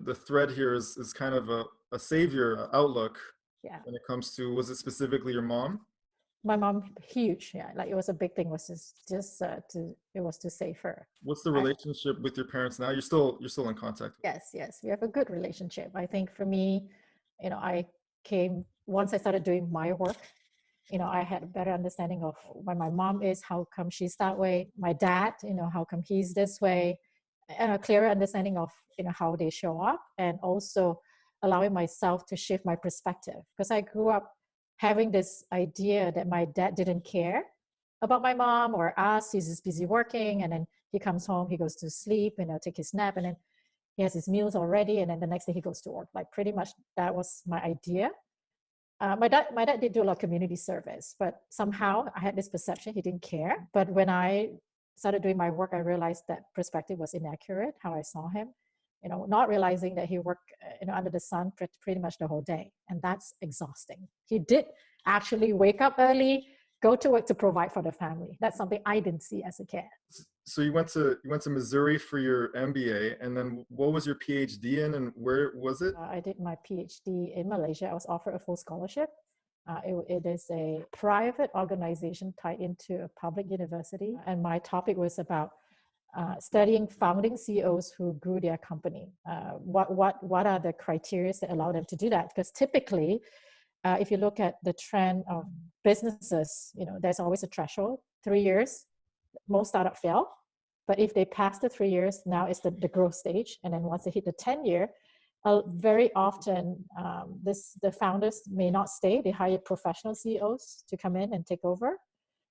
the thread here is kind of a savior outlook Yeah. when it comes to, was it specifically your mom? My mom, huge. Yeah. Like it was a big thing, was it was to save her. What's the I, relationship with your parents now? You're still in contact with yes, yes. We have a good relationship. I think for me, I came, once I started doing my work, I had a better understanding of why my mom is, how come she's that way. My dad, how come he's this way, and a clearer understanding of, how they show up, and also allowing myself to shift my perspective. Because I grew up having this idea that my dad didn't care about my mom or us. He's just busy working, and then he comes home, he goes to sleep, take his nap, and then he has his meals already, and then the next day he goes to work. Like pretty much that was my idea. My dad did do a lot of community service, but somehow I had this perception he didn't care. But when I started doing my work, I realized that perspective was inaccurate, how I saw him, not realizing that he worked, under the sun pretty much the whole day. And that's exhausting. He did actually wake up early, go to work to provide for the family. That's something I didn't see as a kid. So you went to Missouri for your MBA, and then what was your PhD in, and where was it? I did my PhD in Malaysia. I was offered a full scholarship. It is a private organization tied into a public university, and my topic was about studying founding CEOs who grew their company. What are the criteria that allow them to do that? Because typically, if you look at the trend of businesses, there's always a threshold. 3 years, most startups fail. But if they pass the 3 years, now it's the growth stage. And then once they hit the 10-year, very often the founders may not stay. They hire professional CEOs to come in and take over.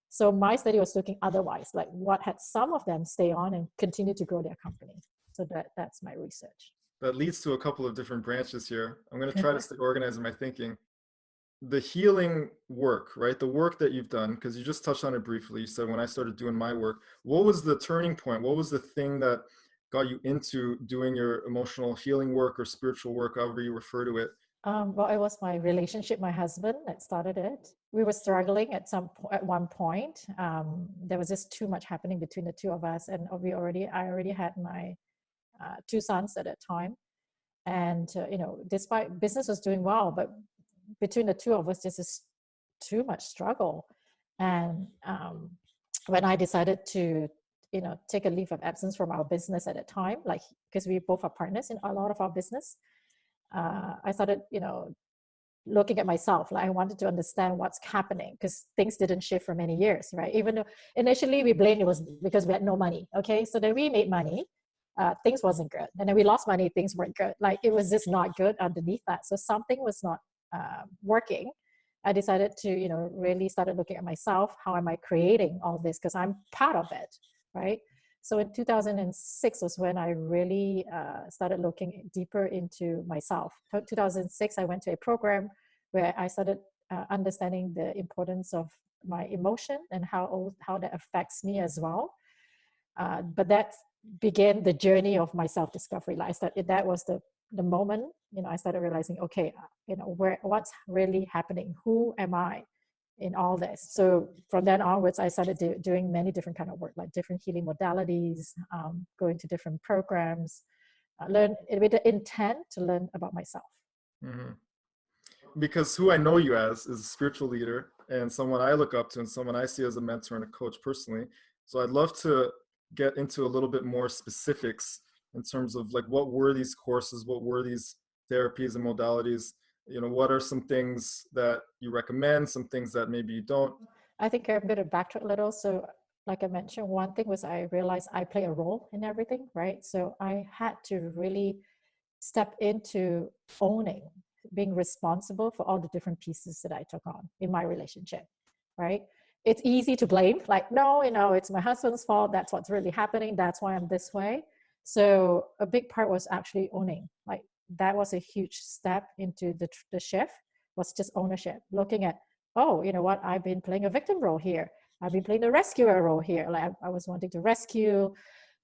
So my study was looking otherwise, like what had some of them stay on and continue to grow their company. So that's my research. That leads to a couple of different branches here. I'm going to try to stay organized in my thinking. The healing work, right? The work that you've done, because you just touched on it briefly. You said when I started doing my work, what was the turning point? What was the thing that got you into doing your emotional healing work or spiritual work, however you refer to it? Well, it was my relationship, my husband, that started it. We were struggling at one point. There was just too much happening between the two of us, and I already had my two sons at that time. And despite business was doing well, but between the two of us, just is too much struggle. And when I decided to, take a leave of absence from our business at the time, like because we both are partners in a lot of our business, I started, looking at myself. Like I wanted to understand what's happening because things didn't shift for many years, right? Even though initially we blamed it was because we had no money. Okay, so then we made money. Things wasn't good, and then we lost money. Things weren't good. Like it was just not good underneath that. So something was not working. I decided to, really started looking at myself. How am I creating all this? Because I'm part of it, right? So in 2006 was when I really started looking deeper into myself. 2006, I went to a program where I started understanding the importance of my emotion and how that affects me as well. But that began the journey of my self-discovery. Like that was the moment, I started realizing, okay, what's really happening? Who am I in all this? So from then onwards, I started doing many different kind of work, like different healing modalities, going to different programs, learn with the intent to learn about myself. Mm-hmm. Because who I know you as is a spiritual leader and someone I look up to and someone I see as a mentor and a coach personally. So I'd love to get into a little bit more specifics in terms of like, what were these courses? What were these therapies and modalities? What are some things that you recommend, some things that maybe you don't? I think I'm going to backtrack a little. So like I mentioned, one thing was I realized I play a role in everything, right? So I had to really step into owning, being responsible for all the different pieces that I took on in my relationship, right? It's easy to blame, like, no, it's my husband's fault. That's what's really happening. That's why I'm this way. So a big part was actually owning. Like that was a huge step into the shift, was just ownership, looking at, oh, you know what, I've been playing a victim role here. I've been playing the rescuer role here. Like I was wanting to rescue,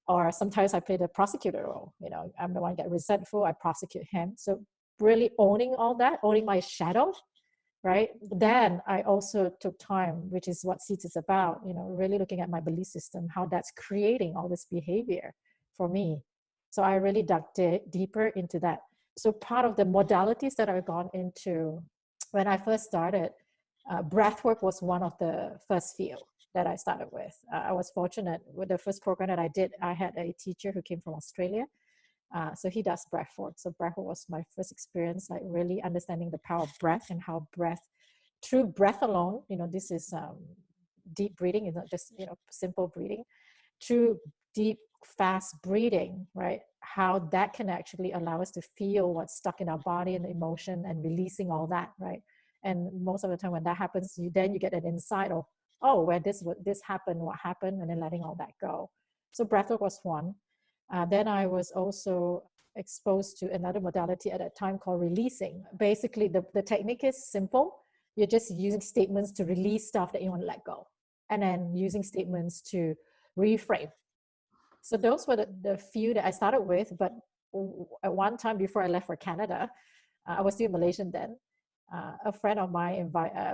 or sometimes I play the prosecutor role. I'm the one that get resentful, I prosecute him. So really owning all that, owning my shadow, right? Then I also took time, which is what Seeds is about, really looking at my belief system, how that's creating all this behavior for me. So I really dug deeper into that. So part of the modalities that I've gone into when I first started, breathwork was one of the first few that I started with. I was fortunate with the first program that I did. I had a teacher who came from Australia. So he does breathwork. So breathwork was my first experience, like really understanding the power of breath and how breath, through breath alone, this is deep breathing, it's not just, simple breathing. Through deep, fast breathing, right? How that can actually allow us to feel what's stuck in our body and emotion and releasing all that, right? And most of the time when that happens, you get an insight of, oh, where this happened, what happened, and then letting all that go. So breathwork was one. Then I was also exposed to another modality at that time called releasing. Basically, the technique is simple. You're just using statements to release stuff that you want to let go, and then using statements to reframe. So those were the few that I started with. But at one time before I left for Canada, I was still Malaysian then. A friend of mine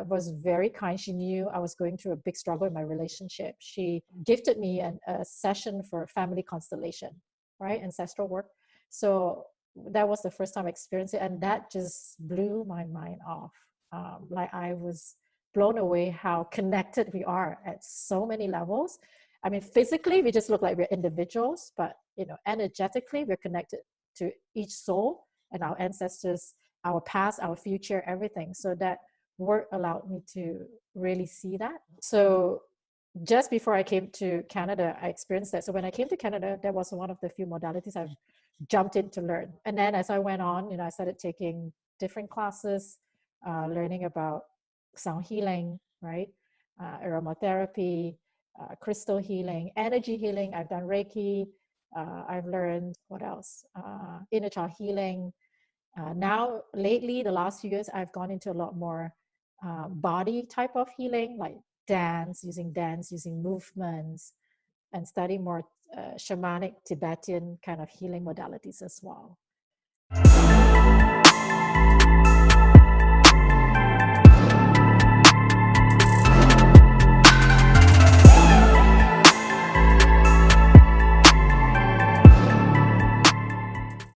was very kind. She knew I was going through a big struggle in my relationship. She gifted me a session for family constellation, right? Ancestral work. So that was the first time I experienced it. And that just blew my mind off. Like I was blown away how connected we are at so many levels. I mean, physically, we just look like we're individuals, but energetically, we're connected to each soul and our ancestors, our past, our future, everything. So that work allowed me to really see that. So just before I came to Canada, I experienced that. So when I came to Canada, that was one of the few modalities I've jumped in to learn. And then as I went on, I started taking different classes, learning about sound healing, right? Aromatherapy, crystal healing, energy healing. I've done Reiki. I've learned what else? Inner child healing. Now, lately, the last few years, I've gone into a lot more body type of healing, like dance, using movements, and study more shamanic Tibetan kind of healing modalities as well.